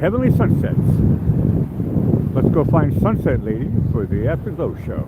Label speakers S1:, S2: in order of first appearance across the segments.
S1: heavenly sunsets. Let's go find Sunset Lady for the Afterglow Show.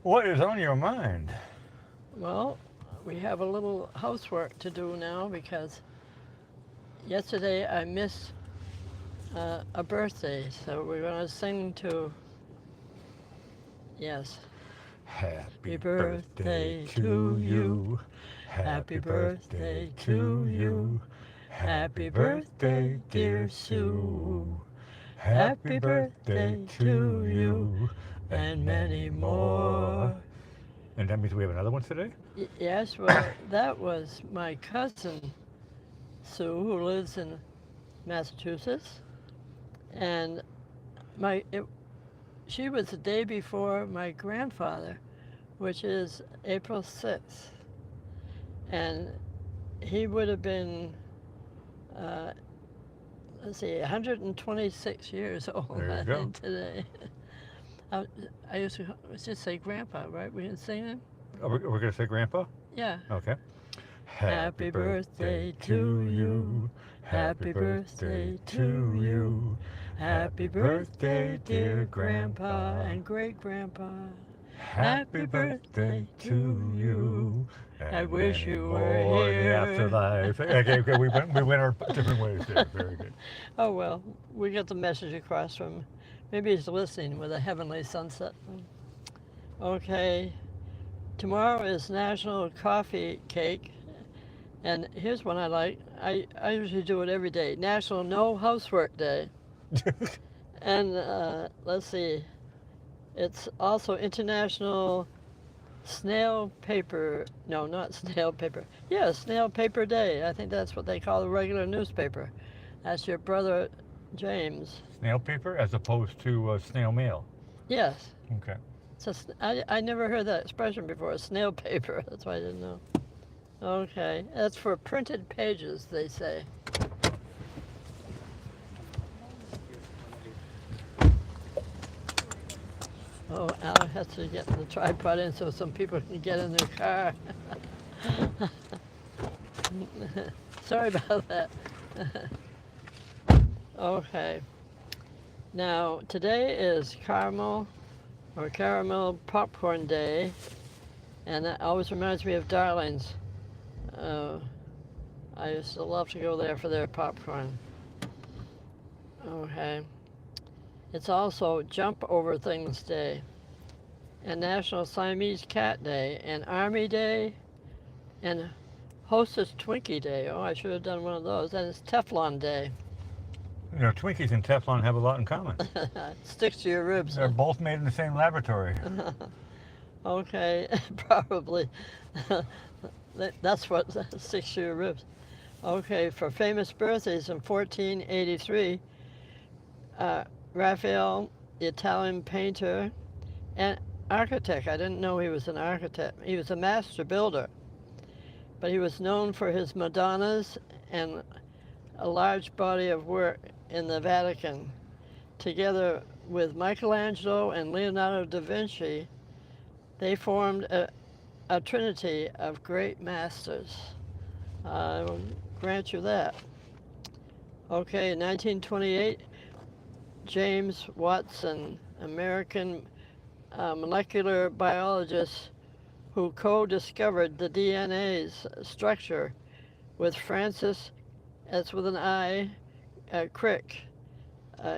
S1: What is on your mind?
S2: Well, we have a little housework to do now because yesterday I missed a birthday, so we're going to sing to, yes.
S1: Happy
S2: birthday to you. Happy birthday to you. Happy birthday, dear Sue. Happy birthday to you, and many more.
S1: And that means we have another one today?
S2: Yes, well, that was my cousin, Sue, who lives in Massachusetts. And she was the day before my grandfather, which is April 6th. And he would have been, let's see, 126 years old,
S1: There
S2: I
S1: you go.
S2: think, today. I used to just say grandpa, right? We didn't sing him?
S1: We're going to say Grandpa?
S2: Yeah.
S1: Okay.
S2: Happy birthday to you. Happy birthday to you. Happy birthday, dear Grandpa and Great Grandpa.
S1: Happy birthday to you.
S2: I wish
S1: many
S2: you were
S1: more in the
S2: here.
S1: Afterlife. Okay, we went our different ways there. Very good.
S2: Oh, well, we got the message across from, maybe he's listening with a heavenly sunset. Okay, tomorrow is National Coffee Cake. And here's one I like. I usually do it every day. National No Housework Day. And let's see. It's also International Snail Paper. No, not Snail Paper. Yeah, Snail Paper Day. I think that's what they call the regular newspaper. That's your brother James.
S1: Snail paper as opposed to snail mail.
S2: Yes.
S1: Okay.
S2: I never heard that expression before. Snail paper. That's why I didn't know. Okay. That's for printed pages, they say. Oh, Al has to get the tripod in so some people can get in their car. Sorry about that. Okay. Now, today is caramel popcorn day, and that always reminds me of Darling's. I used to love to go there for their popcorn. Okay. It's also Jump Over Things Day, and National Siamese Cat Day, and Army Day, and Hostess Twinkie Day. Oh, I should have done one of those. And it's Teflon Day.
S1: You know, Twinkies and Teflon have a lot in common.
S2: Sticks to your ribs.
S1: They're both made in the same laboratory.
S2: Okay, probably. That's what sticks to your ribs. Okay, for famous birthdays in 1483, Raphael, the Italian painter and architect. I didn't know he was an architect. He was a master builder, but he was known for his Madonnas and a large body of work in the Vatican. Together with Michelangelo and Leonardo da Vinci, they formed a trinity of great masters. I will grant you that. Okay, in 1928, James Watson, American molecular biologist who co-discovered the DNA's structure with Francis, that's with an I, Crick.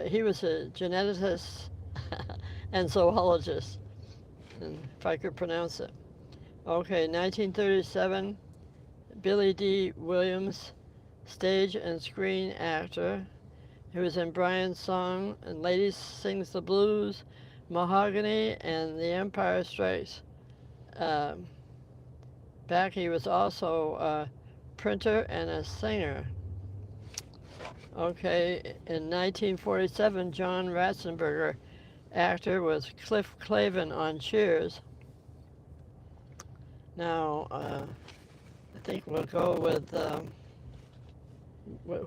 S2: He was a geneticist and zoologist, if I could pronounce it. Okay, 1937, Billy D. Williams, stage and screen actor. He was in Brian's Song and Lady Sings the Blues, Mahogany, and The Empire Strikes Back. He was also a printer and a singer. Okay, in 1947, John Ratzenberger, actor, was Cliff Clavin on Cheers. Now, I think we'll go with,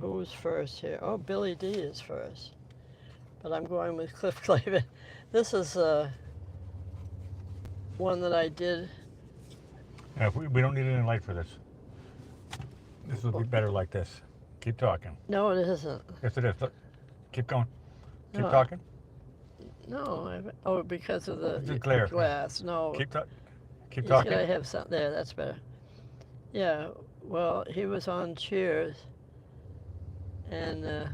S2: who's first here? Oh, Billy D is first. But I'm going with Cliff Clavin. This is one that I did.
S1: Yeah, we don't need any light for this. This will be better like this. Keep talking.
S2: No, it isn't.
S1: Yes, it is. Look, keep going. Keep
S2: No,
S1: talking.
S2: No, because of the
S1: glare.
S2: glass. No.
S1: Keep
S2: He's
S1: talking.
S2: gotta have something there. That's better. Yeah. Well, he was on Cheers, and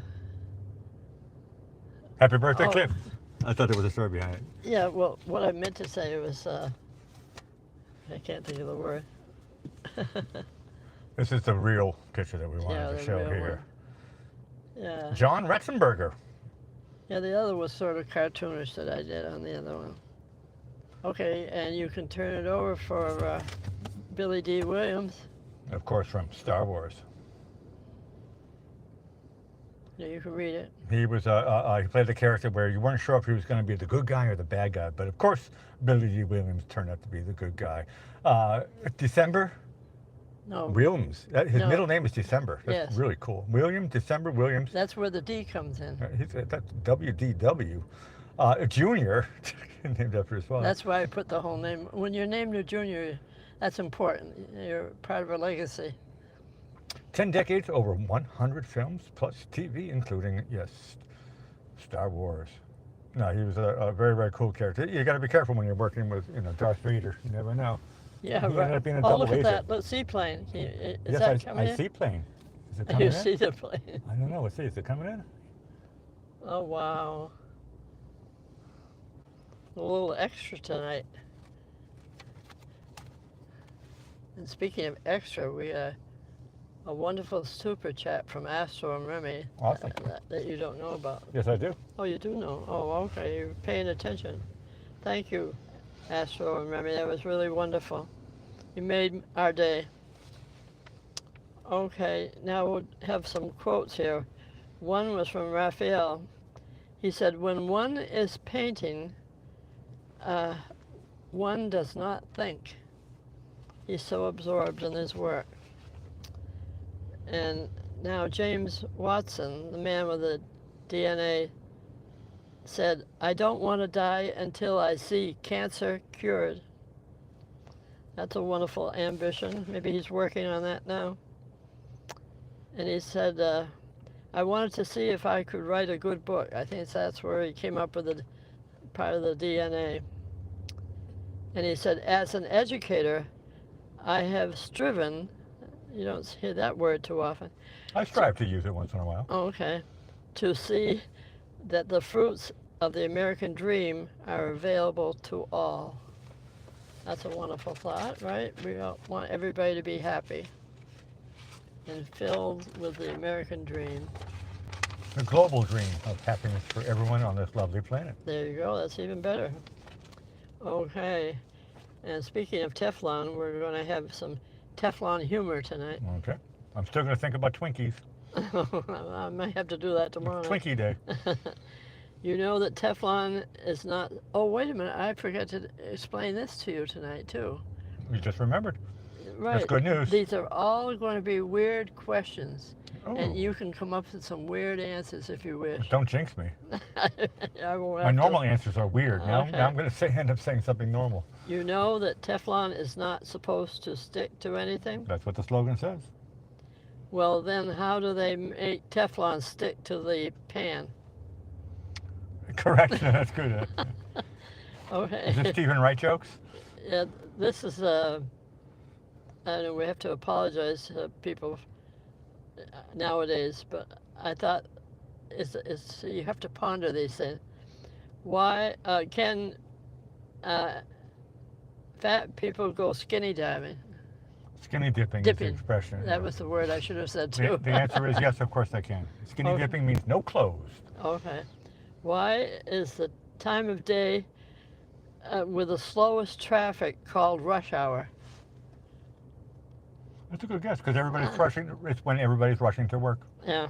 S1: Happy birthday,
S2: oh.
S1: Cliff. I thought there was a story behind it.
S2: yeah. Well, what I meant to say was, I can't think of the word.
S1: This is the real picture that we wanted
S2: Yeah,
S1: to
S2: the
S1: show
S2: real
S1: here.
S2: Yeah.
S1: John Ratzenberger.
S2: Yeah, the other was sort of cartoonish that I did on the other one. Okay, and you can turn it over for Billy D. Williams.
S1: Of course, from Star Wars.
S2: Yeah, you can read it.
S1: He was he played the character where you weren't sure if he was going to be the good guy or the bad guy, but of course, Billy D. Williams turned out to be the good guy. December
S2: No.
S1: Williams. His
S2: No.
S1: middle name is December. That's
S2: Yes.
S1: really cool. William December Williams.
S2: That's where the D comes in.
S1: That's WDW. Junior, named after his father.
S2: That's why I put the whole name. When you're named a junior, that's important. You're part of a legacy.
S1: 10 decades, over 100 films, plus TV, including, yes, Star Wars. No, he was a very, very cool character. You got to be careful when you're working with, Darth Vader. You never know.
S2: Yeah,
S1: He ended
S2: right.
S1: up being a
S2: Oh,
S1: double
S2: look at
S1: agent.
S2: that. Let's seaplane. Is
S1: Yes,
S2: that coming
S1: I
S2: in?
S1: see plane. Is it coming
S2: You
S1: in?
S2: see the plane?
S1: I don't know. Let's see. Is it coming in?
S2: Oh, wow. A little extra tonight. And speaking of extra, we a wonderful super chat from Astro and Remy
S1: Awesome.
S2: that you don't know about.
S1: Yes, I do.
S2: Oh, you do know. Oh, okay. You're paying attention. Thank you, Astro and Remy. That was really wonderful. You made our day. Okay, now we'll have some quotes here. One was from Raphael. He said, when one is painting, one does not think. He's so absorbed in his work. And now James Watson, the man with the DNA, said, I don't want to die until I see cancer cured. That's a wonderful ambition. Maybe he's working on that now. And he said, I wanted to see if I could write a good book. I think that's where he came up with the part of the DNA. And he said, as an educator, I have striven, you don't hear that word too often.
S1: I strive to use it once in a while.
S2: Oh, okay. To see that the fruits of the American dream are available to all. That's a wonderful thought, right? We all want everybody to be happy and filled with the American dream.
S1: The global dream of happiness for everyone on this lovely planet.
S2: There you go. That's even better. Okay. And speaking of Teflon, we're going to have some Teflon humor tonight.
S1: Okay. I'm still going to think about Twinkies.
S2: I might have to do that tomorrow night.
S1: Twinkie Day.
S2: You know that Teflon is not... Oh, wait a minute. I forgot to explain this to you tonight, too.
S1: You just remembered.
S2: Right.
S1: That's good news.
S2: These are all going to be weird questions.
S1: Oh.
S2: And you can come up with some weird answers if you wish.
S1: Don't jinx me.
S2: I won't
S1: My
S2: have
S1: normal
S2: to.
S1: answers are weird. Now
S2: Okay.
S1: I'm going to end up saying something normal.
S2: You know that Teflon is not supposed to stick to anything?
S1: That's what the slogan says.
S2: Well, then how do they make Teflon stick to the pan?
S1: Correct. That's good.
S2: Okay.
S1: Is this Stephen Wright jokes?
S2: Yeah, this is, I know we have to apologize to people nowadays, but I thought it's you have to ponder these things. Why can fat people go skinny diving?
S1: Skinny dipping is
S2: Dipping.
S1: the expression.
S2: That was the word I should have said too.
S1: The answer is yes, of course I can. Skinny
S2: Okay.
S1: dipping means no clothes.
S2: Okay. Why is the time of day with the slowest traffic called rush hour?
S1: That's a good guess because everybody's rushing. It's when everybody's rushing to work.
S2: Yeah.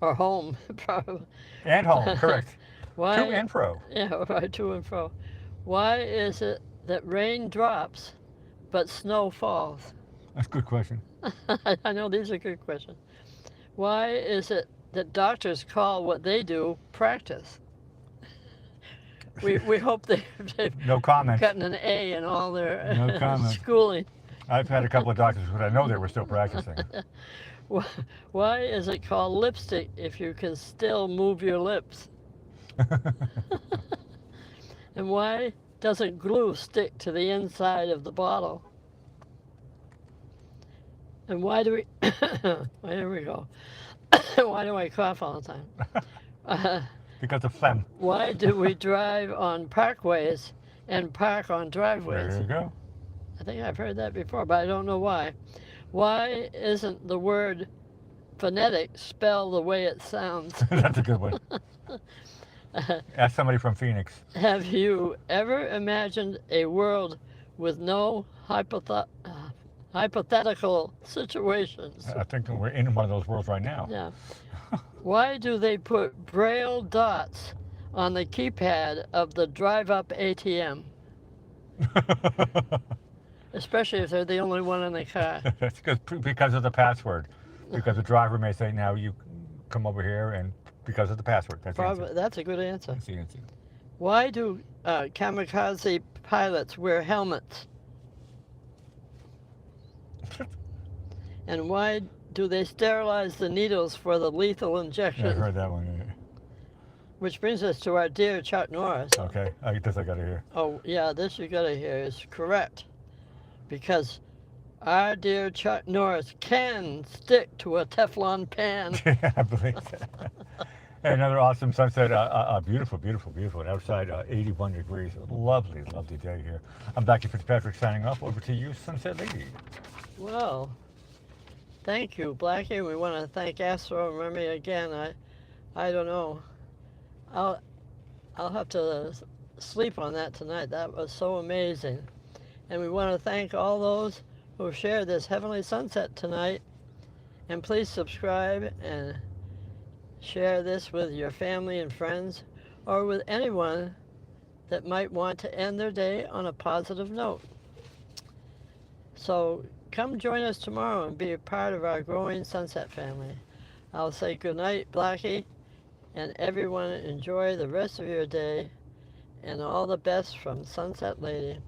S2: Or home, probably.
S1: And home, correct.
S2: Why?
S1: To and fro.
S2: Yeah, right, to and fro. Why is it that rain drops but snow falls?
S1: That's a good question.
S2: I know these are good questions. Why is it that doctors call what they do practice? We hope they've
S1: No comment.
S2: gotten an A in all their
S1: No comment.
S2: schooling.
S1: I've had a couple of doctors, but I know they were still practicing.
S2: Why is it called lipstick if you can still move your lips? And why doesn't glue stick to the inside of the bottle? And why do we... Well, here we go. Why do I cough all the time?
S1: Because of phlegm.
S2: Why do we drive on parkways and park on driveways?
S1: There you go.
S2: I think I've heard that before, but I don't know why. Why isn't the word phonetic spelled the way it sounds?
S1: That's a good one. Ask somebody from Phoenix.
S2: Have you ever imagined a world with no hypothetical situations?
S1: I think we're in one of those worlds right now.
S2: Yeah. Why do they put braille dots on the keypad of the drive-up ATM? Especially if they're the only one in the car.
S1: That's because of the password. Because the driver may say, now you come over here, and because of the password. That's the
S2: Probably,
S1: answer.
S2: that's a good answer.
S1: That's the answer.
S2: Why do kamikaze pilots wear helmets? And why do they sterilize the needles for the lethal
S1: Yeah,
S2: injection?
S1: I heard that one.
S2: Which brings us to our dear Chuck Norris.
S1: Okay, this I gotta hear.
S2: Oh, yeah, this you gotta hear is correct. Because our dear Chuck Norris can stick to a Teflon pan.
S1: Yeah, I believe that. Another awesome sunset. Beautiful, beautiful, beautiful. And outside, 81 degrees. Lovely, lovely day here. I'm Dr. Fitzpatrick signing off. Over to you, Sunset Lady.
S2: Well, thank you, Blackie. We want to thank Astro and Remy again. I don't know. I'll have to sleep on that tonight. That was so amazing. And we want to thank all those who shared this heavenly sunset tonight. And please subscribe and share this with your family and friends, or with anyone that might want to end their day on a positive note. So come join us tomorrow and be a part of our growing sunset family. I'll say good night, Blackie, and everyone enjoy the rest of your day, and all the best from Sunset Lady.